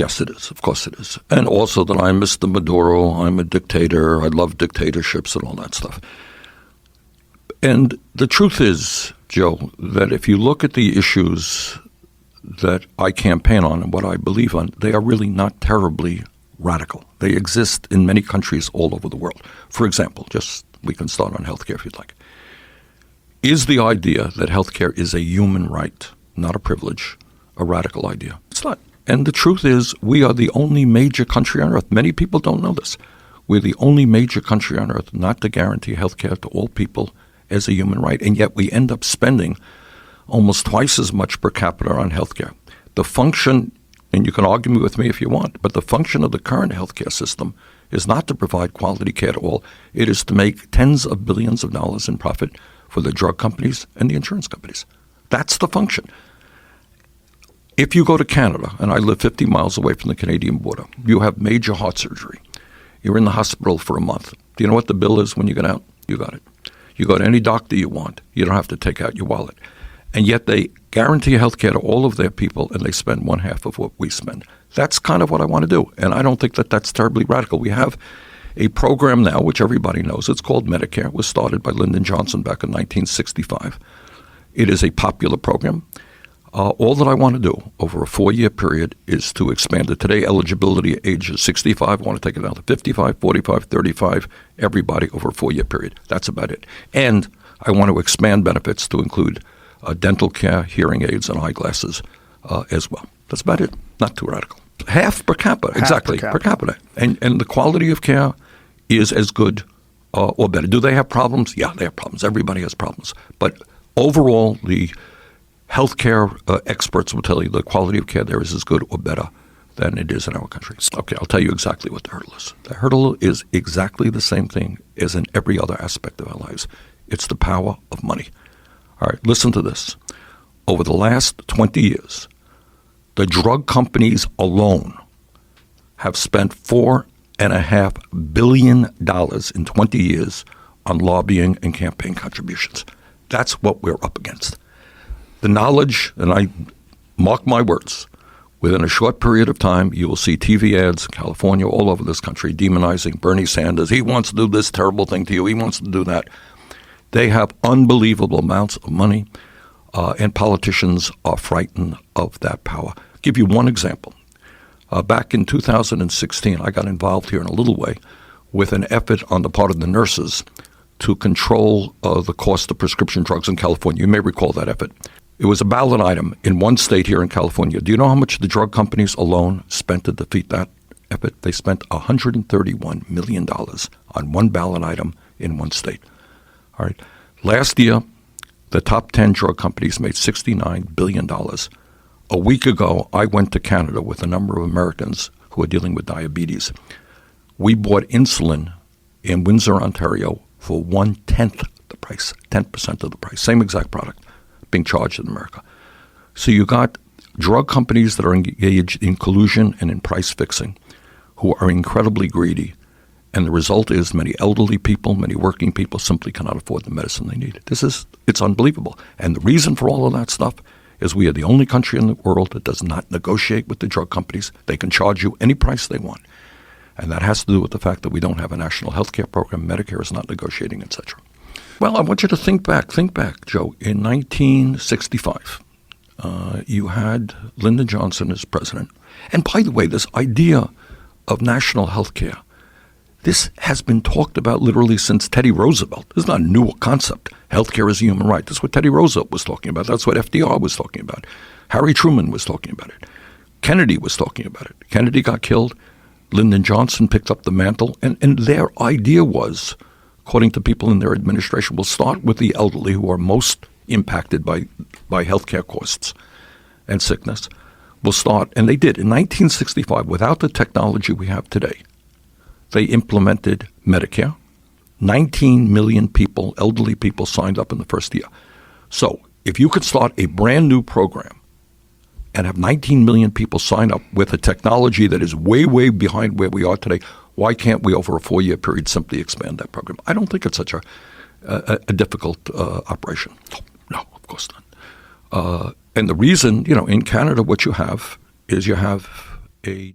Yes, it is. Of course it is. And also that I'm Mr. Maduro, I'm a dictator, I love dictatorships and all that stuff. And the truth is, Joe, that if you look at the issues that I campaign on and what I believe on, they are really not terribly radical. They exist in many countries all over the world. For example, we can start on healthcare if you'd like. Is the idea that healthcare is a human right, not a privilege, a radical idea? It's not. And the truth is, we are the only major country on earth. Many people don't know this. We're the only major country on earth not to guarantee healthcare to all people as a human right. And yet we end up spending almost twice as much per capita on healthcare. The function, and you can argue with me if you want, but the function of the current healthcare system is not to provide quality care to all. It is to make tens of billions of dollars in profit for the drug companies and the insurance companies. That's the function. If you go to Canada, and I live 50 miles away from the Canadian border, you have major heart surgery. You're in the hospital for a month. Do you know what the bill is when you get out? You got it. You go to any doctor you want. You don't have to take out your wallet. And yet they guarantee health care to all of their people, and they spend one half of what we spend. That's kind of what I want to do. And I don't think that that's terribly radical. We have a program now, which everybody knows. It's called Medicare. It was started by Lyndon Johnson back in 1965. It is a popular program. All that I want to do over a 4-year period is to expand it. Today, eligibility age is 65. I want to take it down to 55, 45, 35, everybody over a 4-year period. That's about it. And I want to expand benefits to include dental care, hearing aids, and eyeglasses as well. That's about it. Not too radical. Half per capita. Exactly, per capita. And the quality of care is as good or better. Do they have problems? Yeah, they have problems. Everybody has problems. But overall, the healthcare experts will tell you the quality of care there is as good or better than it is in our country. Okay, I'll tell you exactly what the hurdle is. The hurdle is exactly the same thing as in every other aspect of our lives. It's the power of money. All right, listen to this. Over the last 20 years, the drug companies alone have spent $4.5 billion in 20 years on lobbying and campaign contributions. That's what we're up against. The knowledge, and I mark my words, within a short period of time, you will see TV ads in California, all over this country, demonizing Bernie Sanders. He wants to do this terrible thing to you. He wants to do that. They have unbelievable amounts of money, and politicians are frightened of that power. I'll give you one example. Back in 2016, I got involved here in a little way with an effort on the part of the nurses to control the cost of prescription drugs in California. You may recall that effort. It was a ballot item in one state here in California. Do you know how much the drug companies alone spent to defeat that effort? They spent $131 million on one ballot item in one state. All right. Last year, the top 10 drug companies made $69 billion. A week ago, I went to Canada with a number of Americans who are dealing with diabetes. We bought insulin in Windsor, Ontario for 1/10 the price, 10% of the price, same exact product being charged in America. So you got drug companies that are engaged in collusion and in price fixing who are incredibly greedy. And the result is many elderly people, many working people simply cannot afford the medicine they need. It's unbelievable. And the reason for all of that stuff is we are the only country in the world that does not negotiate with the drug companies. They can charge you any price they want. And that has to do with the fact that we don't have a national health care program. Medicare is not negotiating, etc. Well, I want you to think back, Joe. In 1965, you had Lyndon Johnson as president. And by the way, this idea of national health care, this has been talked about literally since Teddy Roosevelt. This is not a new concept. Healthcare is a human right. That's what Teddy Roosevelt was talking about. That's what FDR was talking about. Harry Truman was talking about it. Kennedy was talking about it. Kennedy got killed. Lyndon Johnson picked up the mantle. And their idea was, according to people in their administration, we'll start with the elderly who are most impacted by healthcare costs and sickness. We'll start, and they did. In 1965, without the technology we have today, they implemented Medicare. 19 million people, elderly people, signed up in the first year. So if you could start a brand new program and have 19 million people sign up with a technology that is way, way behind where we are today, why can't we, over a 4-year period, simply expand that program? I don't think it's such a difficult operation. No, of course not. And the reason, in Canada, what you have is you have a